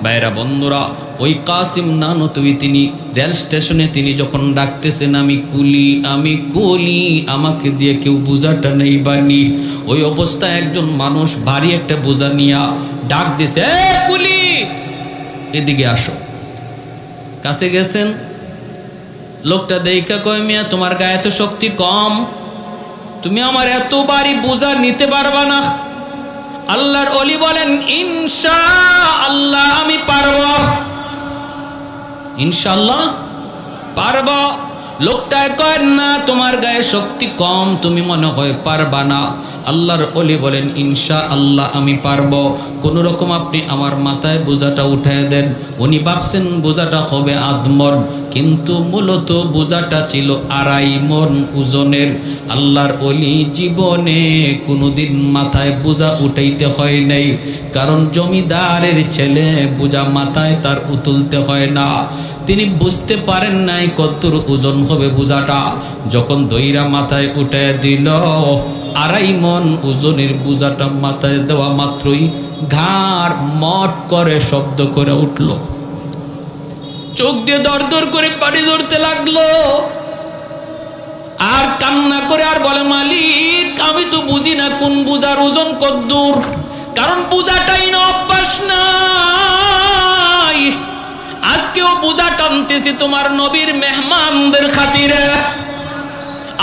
ভাইরা বন্ধুরা, ওই কাসিম নানতুবি তিনি রেল স্টেশনে তিনি যখন ডাকতেছেন আমি কুলি, আমাকে দিয়ে কেউ বোঝাটা নেই বানি, ওই অবস্থায় একজন মানুষ ভারী একটা বোঝা নিয়া ডাক দিছে, এ কুলি এদিকে আসো। কাছে গেছেন, লোকটা দেখা কয়, মিয়া তোমার গায়ে তো শক্তি কম, তুমি আমার এত ভারী বোঝা নিতে পারবা না। আল্লাহর ওলি বলেন ইনশাআল্লাহ আমি পারব, ইনশাআল্লাহ পারব। লোকটা কয় না তোমার গায়ে শক্তি কম, তুমি মনে হয় পারবা না। আল্লাহর ওলি বলেন ইনশাআল্লাহ আমি পারব, কোনো রকম আপনি আমার মাথায় বোঝাটা উঠায় দেন। উনি ভাবছেন বোঝাটা হবে আধমন, কিন্তু মূলত বোঝাটা ছিল 2.5 মণ ওজনের। আল্লাহর ওলি জীবনে কোনোদিন মাথায় বোঝা উঠাইতে হয় নাই, কারণ জমিদারের ছেলে বোঝা মাথায় তার তুলতে হয় না। তিনি বুঝতে পারেন নাই কতর ওজন হবে বোঝাটা, যখন দইরা মাথায় উঠায় দিল 2.5 মণ ওজনের বোঝাটা মাথায় দেওয়া মাত্রই ঘাড় মট করে শব্দ করে উঠল, চোখ দিয়ে দরদর করে পানি ধরতে লাগলো, আর কান্না করে আর বলে, মালিক আমি তো বুঝি না কোন বোঝার ওজন কদ্দূর, কারণ বোঝাটাই না অভ্যাস নাই। আজকেও বোঝা টানতেছি তোমার নবীর মেহমানদের খাতিরে।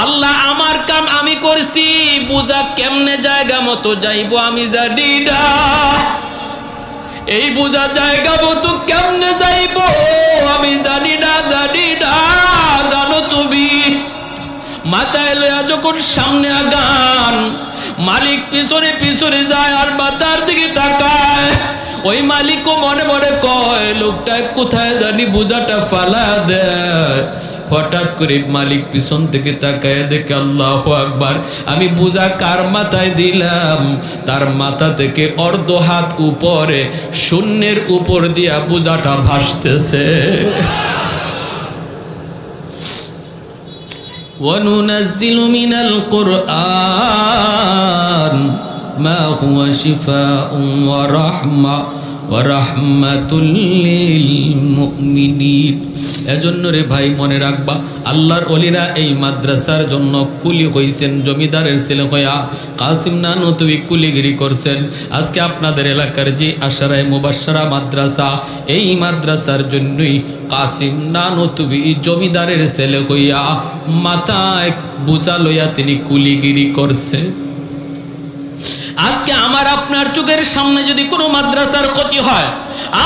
আল্লাহ আমার কাম আমি করছি, বোঝা কেমনে জায়গা মতো যাইব আমি জানি না, এই বোঝা জায়গা মতো কেমনে যাইব আমি জানি না, জানো তুমি। মাথায় লয়া যখন সামনে আগান, মালিক পিছনে পিছনে যায় আর মাথার দিকে তাকায়, ওই মালিকও মনে মনে কয় লোকটা কোথায় জানি বোঝাটা ফালা দেয়। হঠাৎ করে মালিক পিছন থেকে তাকায় দেখে আল্লাহু আকবার, আমি বোঝা কার মাথায় দিলাম, তার মাথা থেকে অর্ধ হাত উপরে শূন্যের উপর দিয়া বোঝাটা ভাসতেছে। وَنُنَزِّلُ مِنَ الْقُرْآنِ مَا هُوَ شِفَاءٌ وَرَحْمَةٌ ওয়ারাহমাতুল লিল মুমিনিন। এজন্য রে ভাই মনে রাখবা, আল্লাহর ওলিরা এই মাদ্রাসার জন্য কুলি হইছেন, জমিদারের ছেলে হইয়া কাসিম নানতুবি কুলিগিরি করছেন। আজকে আপনাদের এলাকার যে আশারায়ে মুবাশশারা মাদ্রাসা, এই মাদ্রাসার জন্যই কাসিম নানতুবি জমিদারের ছেলে হইয়া মাথায় বোঝা লইয়া তিনি কুলিগিরি করছে। আজকে আমার আপনার চোখের সামনে যদি কোনো মাদ্রাসার ক্ষতি হয়,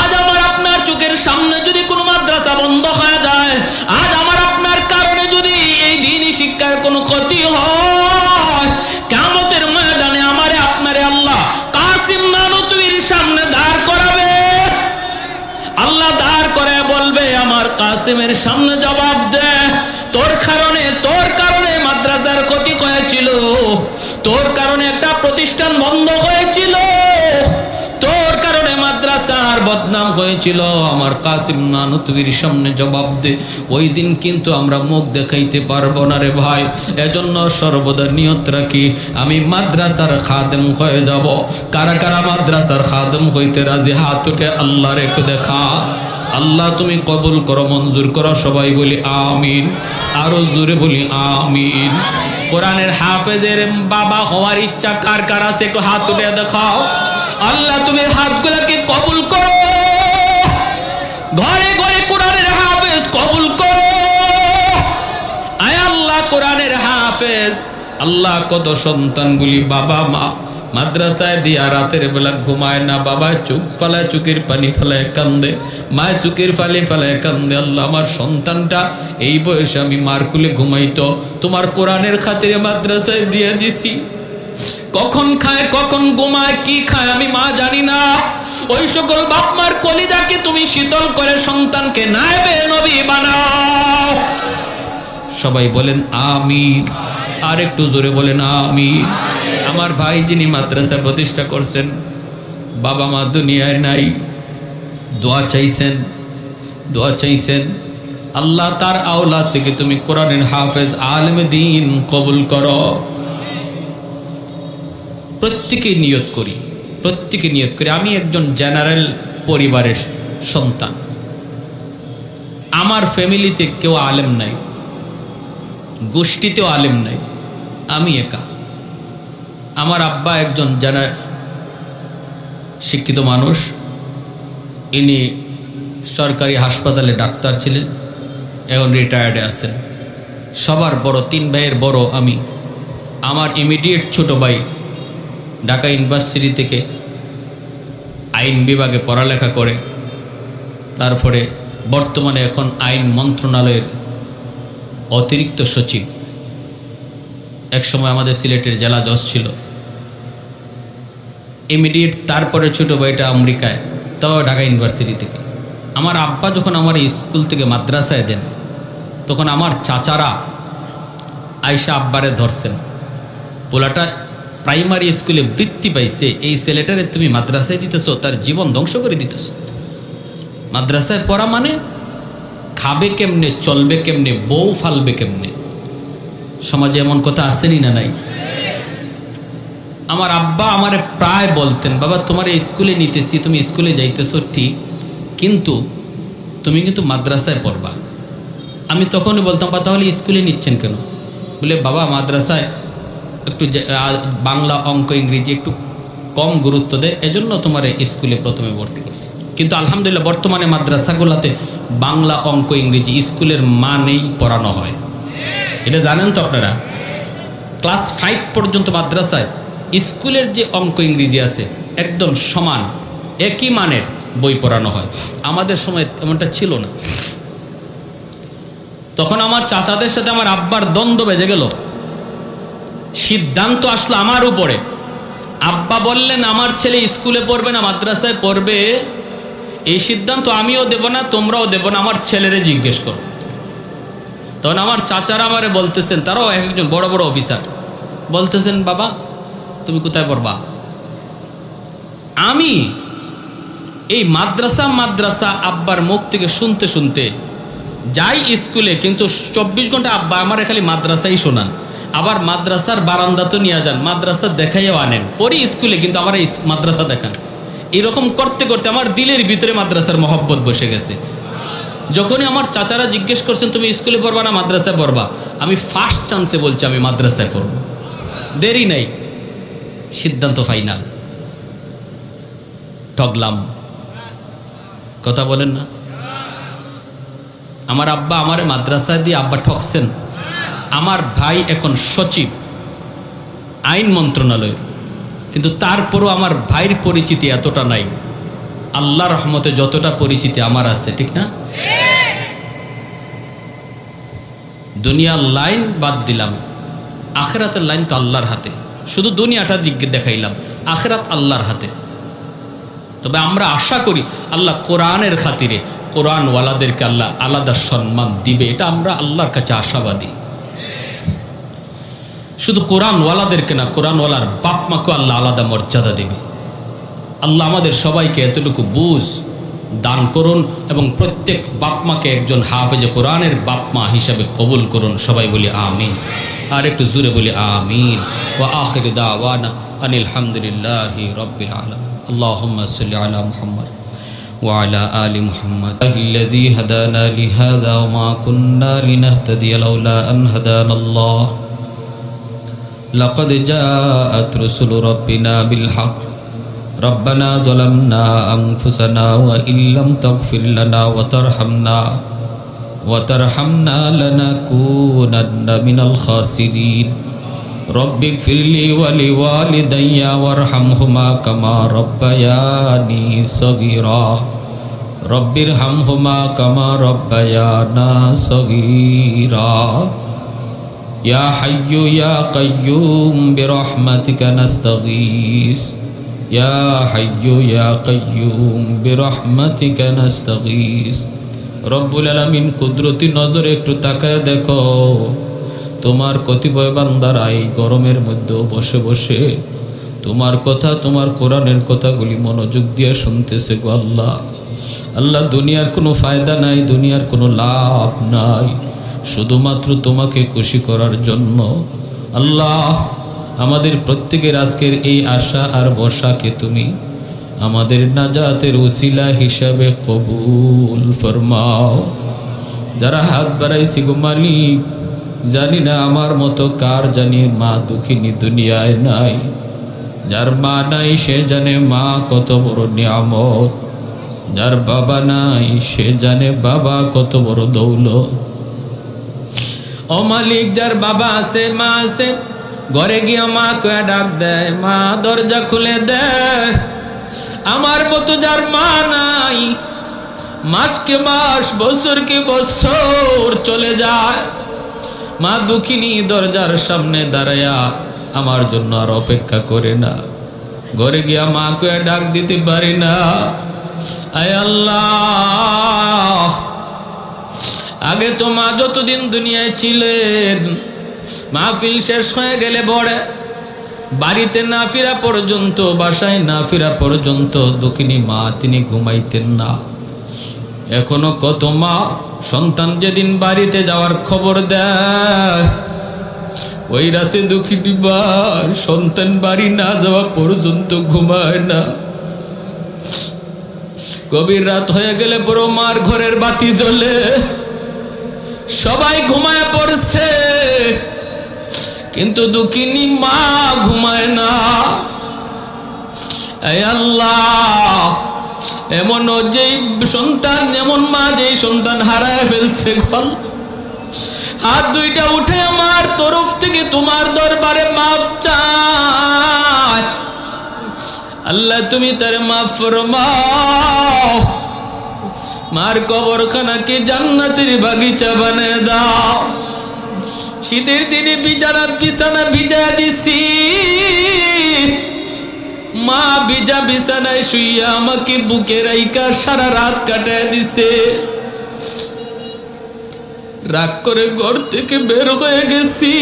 আজ আমার আপনার চোখের সামনে যদি কোনো মাদ্রাসা বন্ধ হয়ে যায়, আজ আমার আপনার কারণে যদি এই দ্বীনি শিক্ষার কোনো ক্ষতি হয়, কিয়ামতের ময়দানে আমারে আপনারে আল্লাহ কাসিম নানতুবির সামনে দাঁড় করাবে। আল্লাহ দাঁড় করে বলবে, আমার কাসিমের সামনে জবাব দে, তোর কারণে মাদ্রাসার ক্ষতি হয়েছিল, তোর কারণে একটা প্রতিষ্ঠান বন্ধ হয়েছিল, তোর কারণে মাদ্রাসার বদনাম হয়েছিল, আমার কাসিম নানতুবির সামনে জবাব দে। ওই দিন কিন্তু আমরা মুখ দেখাইতে পারবো না রে ভাই। এজন্য সর্বদা নিয়ত রাখি, আমি মাদ্রাসার খাদেম হয়ে যাব। কারা কারা মাদ্রাসার খাদেম হইতে রাজি হাত উঠে আল্লাহর একটু দেখা। আল্লাহ তুমি কবুল করো, মঞ্জুর করো, সবাই বলি আমিন, আরো জোরে বলি আমিন। কোরআনের হাফেজের বাবা হওয়ার ইচ্ছা কার কার আছে একটু হাত উঠে দেখাও। আল্লাহ তুমি হাতগুলোকে কবুল করো, ঘরে ঘরে কোরআনের হাফেজ কবুল করো। আয় আল্লাহ কোরআনের হাফেজ। আল্লাহ কত সন্তানগুলি বাবা মা মাদ্রাসায় দিয়া রাতের বেলা ঘুমায় না, বাবা চোখ ফালায় চোখের পানি ফেলায় কান্দে, মায় চোখের ফালি ফেলায় কান্দে। আল্লাহ আমার সন্তানটা এই বয়সে আমি মার কুলে ঘুমাইতো, তোমার কোরআনের খাতিরে মাদ্রাসায় দিয়ে দিছি। কখন খায় কখন ঘুমায় কি খায় আমি মা জানি না। ওই সকল বাপ মার কলিজাকে তুমি শীতল করে সন্তানকে নায়েবে নবী বানাও। সবাই বলেন আমিন, আর একটু জোরে বলেন আমিন। আমার ভাই যিনি মাদ্রাসা প্রতিষ্ঠা করছেন, বাবা মা দুনিয়ায় নাই, দোয়া চাইছেন আল্লাহ তার আওলাদ থেকে তুমি কোরআনের হাফেজ আলেমে দ্বীন কবুল করো। প্রত্যেকে নিয়ত করি, আমি একজন জেনারেল পরিবারের সন্তান। আমার ফ্যামিলিতে কেউ আলেম নাই, গোষ্ঠীতেও আলেম নাই, আমি একা। আমার আব্বা একজন জানা শিক্ষিত মানুষ, ইনি সরকারি হাসপাতালে ডাক্তার ছিলেন, এখন রিটায়ার্ডে আছেন। সবার বড়, 3 ভাইয়ের বড় আমি। আমার ইমিডিয়েট ছোট ভাই ঢাকা ইউনিভার্সিটি থেকে আইন বিভাগে পড়ালেখা করে, তারপরে বর্তমানে এখন আইন মন্ত্রণালয়ের অতিরিক্ত সচিব। একসময় আমাদের সিলেটের জেলা জজ ছিল। ইমিডিয়েট তারপরে ছোটো ভাইটা আমেরিকায়, তাও ঢাকা ইউনিভার্সিটি থেকে। আমার আব্বা যখন আমার স্কুল থেকে মাদ্রাসায় দেন, তখন আমার চাচারা আয়সা আব্বারে ধরছেন, পোলাটা প্রাইমারি স্কুলে বৃত্তি পাইছে, এই ছেলেটারে তুমি মাদ্রাসায় দিতেছো, তার জীবন ধ্বংস করে দিতেছো। মাদ্রাসায় পড়া মানে খাবে কেমনে, চলবে কেমনে, বউ ফালবে কেমনে। সমাজে এমন কথা আসেনি না নাই? আমার আব্বা আমারে প্রায় বলতেন, বাবা তোমার এই স্কুলে নিতেছি, তুমি স্কুলে যাইতেছো ঠিক, কিন্তু তুমি কিন্তু মাদ্রাসায় পড়বা। আমি তখনই বলতাম, বা তাহলে স্কুলে নিচ্ছেন কেন? বলে বাবা মাদ্রাসায় একটু বাংলা, অঙ্ক, ইংরেজি একটু কম গুরুত্ব দেয়, এজন্য তোমার স্কুলে প্রথমে ভর্তি করছি। কিন্তু আলহামদুলিল্লাহ বর্তমানে মাদ্রাসাগুলোতে বাংলা, অঙ্ক, ইংরেজি স্কুলের মানেই পড়ানো হয়। এটা জানেন তো আপনারা? ক্লাস 5 পর্যন্ত মাদ্রাসায় স্কুলের যে অঙ্ক ইংরেজি আছে একদম সমান, একই মানের বই পড়ানো হয়। আমাদের সময় এমনটা ছিল না। তখন আমার চাচাদের সাথে আমার আব্বার দ্বন্দ্ব বেজে গেল। সিদ্ধান্ত আসলো আমার উপরে। আব্বা বললেন আমার ছেলে স্কুলে পড়বে না মাদ্রাসায় পড়বে, এই সিদ্ধান্ত আমিও দেব না, তোমরাও দেব না, আমার ছেলেরে জিজ্ঞেস করো। তখন আমার চাচারা আমারে বলতেছেন, তারাও একজন বড় বড় অফিসার, বলতেছেন বাবা তুমি কোথায় পড়বা? আমি এই মাদ্রাসা আব্বার মুখ থেকে শুনতে শুনতে যাই স্কুলে, কিন্তু 24 ঘন্টা আব্বা আমার খালি মাদ্রাসাই শোনান। আবার মাদ্রাসার বারান্দা তো নিয়ে যান, মাদ্রাসা দেখাইও আনেন, পরে স্কুলে কিন্তু আমার এই মাদ্রাসা দেখান। এরকম করতে করতে আমার দিলের ভিতরে মাদ্রাসার মহব্বত বসে গেছে। যখনই আমার চাচারা জিজ্ঞেস করছেন তুমি স্কুলে পড়বা না মাদ্রাসায় পড়বা, আমি ফার্স্ট চান্সে বলছি আমি মাদ্রাসায় পড়ব। দেরি নাই, সিদ্ধান্ত ফাইনাল। ঠগলাম, কথা বলেন না? আমার আব্বা আমারে মাদ্রাসায় দিয়ে আব্বা ঠকছেন। আমার ভাই এখন সচিব আইন মন্ত্রণালয়ের, কিন্তু তারপরও আমার ভাইয়ের পরিচিতি এতটা নাই। আল্লাহ রহমতে যতটা পরিচিতি আমার আছে, ঠিক না? দুনিয়ার লাইন বাদ দিলাম, আখেরাতের লাইন তো আল্লাহর হাতে। শুধু দুনিয়াটা দিক দেখাইলাম, আখেরাত আল্লাহর হাতে। তবে আমরা আশা করি আল্লাহ কোরআনের খাতিরে কোরআনওয়ালাদেরকে আল্লাহ আলাদা সম্মান দিবে, এটা আমরা আল্লাহর কাছে আশাবাদী। শুধু কোরআনওয়ালাদেরকে না, কোরআনওয়ালার বাপ মাকেও আল্লাহ আলাদা মর্যাদা দেবে। আল্লাহ আমাদের সবাইকে এতটুকু বুঝ দান করুন এবং প্রত্যেক বাপ মাকে একজন হাফেজে কোরআনের বাপ মা হিসাবে কবুল করুন। সবাই বলি আমিন, আর একটু জোরে বলি আমিন। ওয়া আখিরু দাওয়ানা আনিল হামদুলিল্লাহি রাব্বিল আলামিন। আল্লাহুম্মা সাল্লি আলা মুহাম্মদ ওয়া আলা আলি মুহাম্মদ। আল্লাযী হাদানা লিহাযা ওয়া মা কুন্না লিনাহতাদিয়া লাউলা আন হাদানাল্লাহ। লাকাদ জাআত রুসুলু রাব্বিনা বিল হক। রব্বানা যালামনা আনফুসানা ওয়া ইল্লাম তাগফির লানা ওয়া তারহামনা লানাকুনান্না মিনাল খাসিরিন। রব্বিগফিরলি ওয়া লিওয়ালিদাইয়া ওয়ারহামহুমা কামা রাব্বায়ানি সগীরা। রব্বিরহামহুমা কামা রাব্বায়ানা সগীরা। ইয়া হাইয়্যু ইয়া কাইয়্যুম বিরহমাতিকা নাস্তাগীস। ইয়া হাইয়্যু ইয়া কাইয়্যুম বিরহমাতিকা নাস্তাগীস। রব্বুল আলামিন কুদরতি নজরে একটু তাকায় দেখো, তোমার কতিপয় বান্দারা এই গরমের মধ্যে বসে বসে তোমার কথা, তোমার কোরআনের কথাগুলি মনোযোগ দিয়ে শুনতেছে গো আল্লাহ। আল্লাহ দুনিয়ার কোনো ফায়দা নাই, দুনিয়ার কোনো লাভ নাই, শুধুমাত্র তোমাকে খুশি করার জন্য। আল্লাহ আমাদের প্রত্যেকের আজকের এই আশা আর বসাকে তুমি আমাদের নাজাতের উসিলা হিসাবে কবুল ফরমাও। যারা হাত বাড়াইছি গো মালিক, জানি না আমার মতো কার জানি মা দুঃখিনী দুনিয়ায় নাই। যার মা নাই সে জানে মা কত বড় নিয়ামত, যার বাবা নাই সে জানে বাবা কত বড় দৌলত। ও মালিক, যার বাবা আছে মা আছে, ঘরে গিয়া মা কয়ে ডাক দেয়, মা দরজা খুলে দেয়। আমার মতো যার মা নাই, মাসকে মাস বছরকে বছর চলে যায়, মা দুঃখিনী দরজার সামনে দাঁড়ায়া আমার জন্য আর অপেক্ষা করে না। ঘরে গিয়া মা কয়ে ডাক দিতে পারি না। আয় আল্লাহ, আগে তো মা যতদিন দুনিয়ায় ছিলেন, মাহফিল শেষ হয়ে গেলে বড়ে বাড়িতে না ফিরা পর্যন্ত, বাসায় না ফিরা পর্যন্ত দুঃখিনী মা তিনি ঘুমাইতেন না। এখনো কত মা সন্তান যেদিন বাড়িতে যাওয়ার খবর দেয়, ওই রাতে দুঃখিনী মা সন্তান বাড়ি না যাওয়া পর্যন্ত ঘুমায় না। গভীর রাত হয়ে গেলে পুরো মার ঘরের বাতি জ্বলে, সবাই ঘুমায় পড়ছে, কিন্তু দুঃখিনী মা ঘুমায় না। এই আল্লাহ, এমন যেই সন্তান, এমন মা যেই সন্তান হারায় ফেলছে, হাত দুইটা উঠে আমার তরফ থেকে তোমার দরবারে মাফ চায়। আল্লাহ তুমি তার মাফ ফরমাও, মার কবরখানাকে জান্নাতের বাগিচা বানিয়ে দাও। শীতের দিনে বিছানা ভিজা দিছি, মা ভিজা বিছানায় শুইয়া আমাকে বুকে রাইকা সারা রাত কাটায় দিছে। রাগ করে ঘর থেকে বের হয়ে গেছি,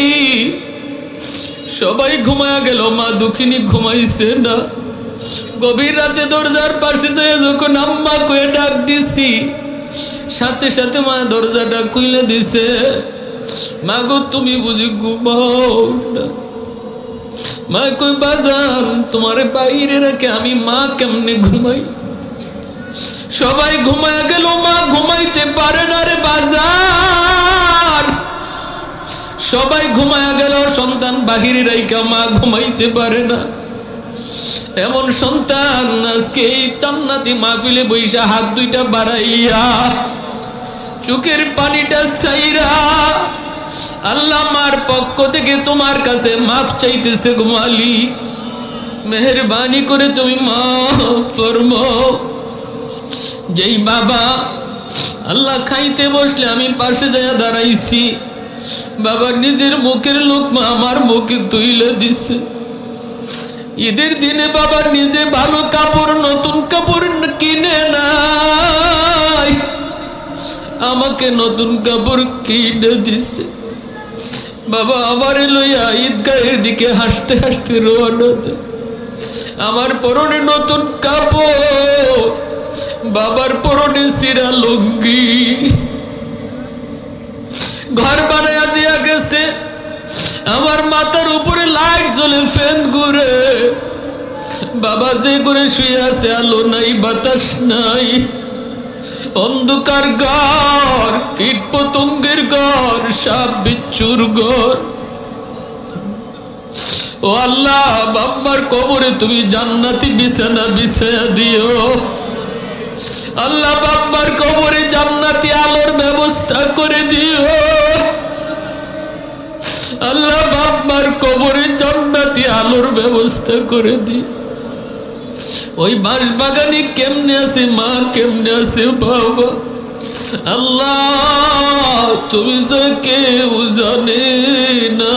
সবাই ঘুমায়া গেল, মা দুঃখিনী ঘুমাইছে না। গভীর রাতে দরজার পাশে যেয়ে যখন আম্মা কয়ে ডাক দিছি, সাথে সাথে মা দরজাটা খুলে দিছে। মা গো তুমি বুঝি ঘুমাও না? মা কই বাজান, তোমার বাইরে রেখে আমি মা কেমনে ঘুমাই? সবাই ঘুমায়া গেল, মা ঘুমাইতে পারে না রে বাজান। সবাই ঘুমায়া গেল, সন্তান বাহিরে রেখে মা ঘুমাইতে পারে না। এমন সন্তান আজকে এই জান্নাতি মাহফিলে বইসা হাত দুইটা বাড়াইয়া চোখের পানিটা ছাইরা আল্লাহ মার পক্ষ থেকে তোমার কাছে মাফ চাইতেছে গো মালিক, মেহেরবানি করে তুমি মাফ ফরমাও। যেই বাবা আল্লাহ খাইতে বসলে আমি পাশে যাইয়া দাঁড়াইছি, বাবা নিজের মুখের লোকমা আমার মুখে তুইলে দিছে। ঈদের দিনে বাবা নিজে ভালো কাপড়, নতুন কাপড় কিনে নাই, আমাকে নতুন কাপড় কিনে দিছে। বাবা আমারে লইয়া ঈদগাহের দিকে হাসতে হাসতে রওনা দেয়। আমার পরনে নতুন কাপড়, বাবার পরনে চিরা লুঙ্গি। ঘর বানায়া দিয়া গেছে, আমার মাথার উপরে লাইট জ্বলে, ফ্যান ঘুরে। বাবা যে করে শুয়ে আছে, আলো নাই বাতাস নাই, অন্ধকার ঘর, কীট পতঙ্গের ঘর, সাপ বিচ্ছুর ঘর। ও আল্লাহ, বাবার কবরে তুমি জান্নাতি বিছানা বিছায়া দিও। আল্লাহ বাবার কবরে জান্নাতি আলোর ব্যবস্থা করে দিও। আল্লাহ বাবার কবরে জান্নাতি আলোর ব্যবস্থা করে দিও। ওই বাঁশ বাগানে কেমনে আছে মা, কেমনে আছে বাবা, আল্লাহ তুমি কেউ জানে না।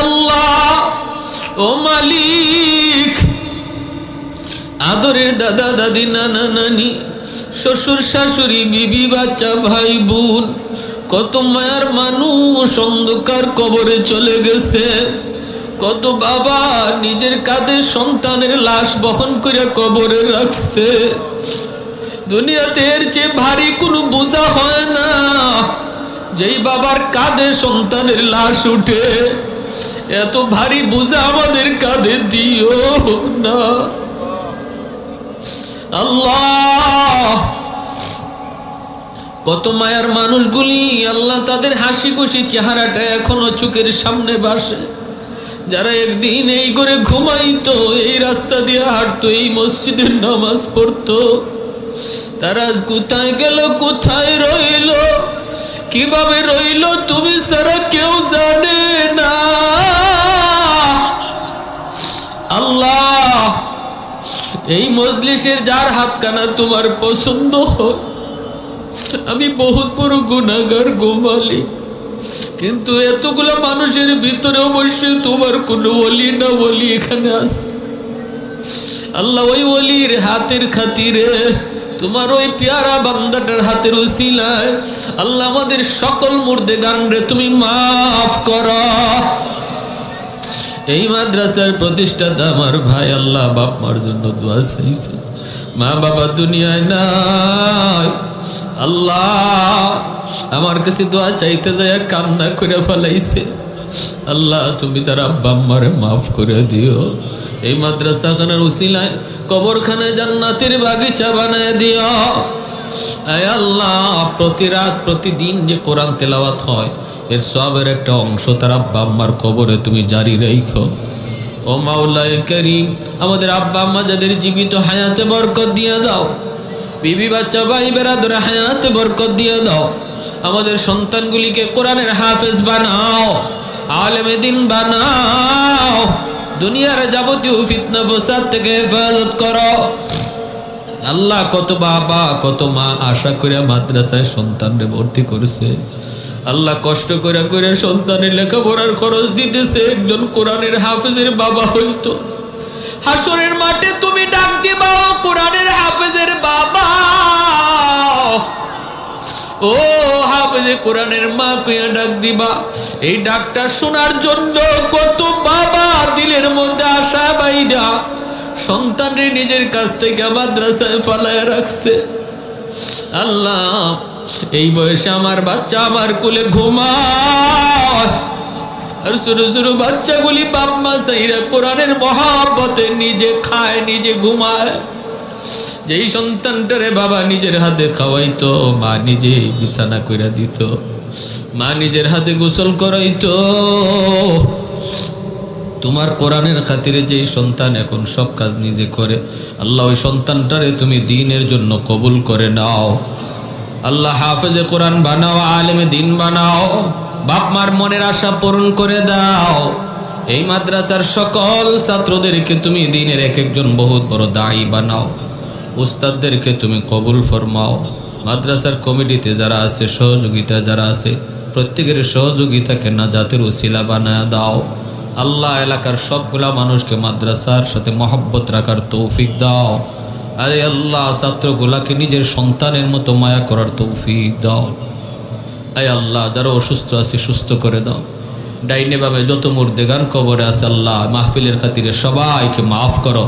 আল্লাহ ও মালিক, আদরের দাদা দাদি, নানা নানি, শ্বশুর শাশুড়ি, বিবি বাচ্চা, ভাই বোন, কত মায়ার মানুষ অন্ধকার কবরে চলে গেছে। কত বাবা নিজের কাঁধে সন্তানের লাশ বহন করে কবরে রাখছে। দুনিয়াতে এর চেয়ে ভারী কোনো বোঝা হয় না। যেই বাবার কাঁধে সন্তানের লাশ উঠে, এত ভারী বোঝা আমাদের কাঁধে দিও না। আল্লাহ কত মায়ার মানুষগুলি আল্লাহ তাদের হাসি খুশি চেহারাটা এখনো চোখের সামনে ভাসে। যারা একদিন এই করে ঘুমাইতো, এই রাস্তা দিয়ে হাঁটতো, এই মসজিদের নামাজ পড়তো, তারা আজ কোথায় গেল, কোথায় রইল, কিভাবে রইল তুমি ছাড়া কেউ জানে না। আল্লাহ এই মজলিসের যার হাতখানা তোমার পছন্দ হয়, আমি বহুত বড় গুনাহগার গো মালিক, কিন্তু এতগুলো মানুষের ভিতরে অবশ্যই তোমার কোনো ওলি না ওলি এখানে আছে। আল্লাহ ওই ওলির হাতের খাতিরে, তোমার ওই পেয়ারা বান্দাটার হাতের উসিলায় আল্লাহ আমাদের সকল মুর্দে গানরে তুমি মাফ করো। এই মাদ্রাসার প্রতিষ্ঠাতা আমার ভাই আল্লাহ বাপ মার জন্য দোয়া চাইছে, মা বাবা দুনিয়ায় নাই। আল্লাহ আমার কাছে দোয়া চাইতে যায় কান্না করে ফেলাইছে। আল্লাহ তুমি তার আব্বা আম্মারে মাফ করে দিও। এই মাদ্রাসাখানার উসিলায় কবরখানায় জান্নাতের বাগিচা বানায় দিও। আয় আল্লাহ প্রতি রাত প্রতিদিন যে কোরআন তেলাওয়াত হয় এর সবের একটা অংশ তার আব্বা আম্মার কবরে তুমি জারি রাখো। ও মাওলায়ে কারীম আমাদের আব্বা আম্মা যাদের জীবিত হায়াতে বরকত দিয়ে দাও, বিবি বাচ্চা ভাই বেরাদর হায়াতে বরকত দিয়ে দাও। আমাদের সন্তানগুলিকে কোরআনের হাফেজ বানাও, আলেমে দিন বানাও, দুনিয়ার যাবতীয় ফিতনা ফসাদ থেকে হেফাজত করো। আল্লাহ কত বাবা কত মা আশা করে মাদ্রাসায় সন্তানরে ভর্তি করছে, আল্লাহ কষ্ট করে করে সন্তানের লেখাপড়ার খরচ দিতেছে। একজন কোরআনের হাফেজের বাবা হইতো, হাসরের মাঠে তুমি ডাক দিবা কোরআনের হাফেজের বাবা, ও হাফেজে কোরআনের মা কইয়া ডাক দিবা। এই ডাকটা শোনার জন্য কত বাবা দিলের মধ্যে আশা বাইরা সন্তানের নিজের কাছ থেকে মাদ্রাসায় ফালায় রাখছে। আল্লাহ এই বয়সে আমার বাচ্চা আমার কোলে ঘুমায়, আর ছোট ছোট বাচ্চাগুলি বাপ মা চাইরা কোরআনের মহব্বতে নিজে খায় নিজে ঘুমায়। যেই সন্তানটারে বাবা নিজের হাতে খাওয়াইতো, মা নিজে বিছানা কইরা দিত, মা নিজের হাতে গোসল করাইতো, তোমার কোরআনের খাতিরে যেই সন্তান এখন সব কাজ নিজে করে, আল্লাহ ওই সন্তানটারে তুমি দ্বীনের জন্য কবুল করে নাও। আল্লাহ হাফেজে কোরআন বানাও, আলেমে দ্বীন বানাও, বাপ মার মনের আশা পূরণ করে দাও। এই মাদ্রাসার সকল ছাত্রদেরকে তুমি দ্বীনের এক একজন বহুত বড় দায়ী বানাও, উস্তাদদেরকে তুমি কবুল ফরমাও। মাদ্রাসার কমিটিতে যারা আছে, সহযোগিতা যারা আছে, প্রত্যেকের সহযোগিতাকে নাজাতের উসিলা বানায় দাও। আল্লাহ এলাকার সবগুলা মানুষকে মাদ্রাসার সাথে মহব্বত রাখার তৌফিক দাও। আরে আল্লাহ ছাত্রগুলাকে নিজের সন্তানের মতো মায়া করার তৌফিক দাও। আয় আল্লাহ যারা অসুস্থ আছে সুস্থ করে দাও। ডাইনে বামে যত মুর্দেগান কবরে আছে আল্লাহ মাহফিলের খাতিরে সবাইকে মাফ করো।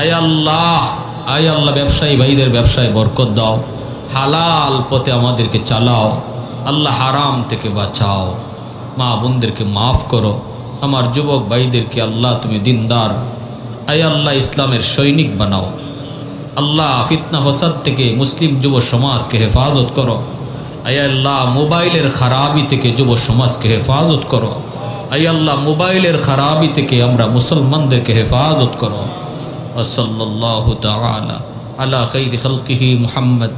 আয় আল্লাহ ব্যবসায়ী ভাইদের ব্যবসায় বরকত দাও, হালাল পথে আমাদেরকে চালাও। আল্লাহ হারাম থেকে বাঁচাও, মা বোনদেরকে মাফ করো। আমার যুবক ভাইদেরকে আল্লাহ তুমি দিনদার, আয় আল্লাহ ইসলামের সৈনিক বানাও। আল্লাহ ফিতনা ফসাদ থেকে মুসলিম যুব সমাজকে হেফাজত করো। আয় আল্লাহ মোবাইলের খারাপি থেকে যুব সমাজকে হেফাজত করো। আয় আল্লাহ মোবাইলের খারাপি থেকে আমরা মুসলমানদেরকে হেফাজত করো। ওয়াসাল্লাল্লাহু তাআলা আলা খাইরি খালকিহি মুহাম্মদ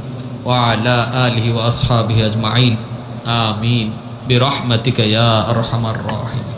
ওয়া আলা আলিহি ওয়া আসহাবিহি আজমাইন। আমিন বিরহমাতিকা ইয়া আরহামার রাহিমিন।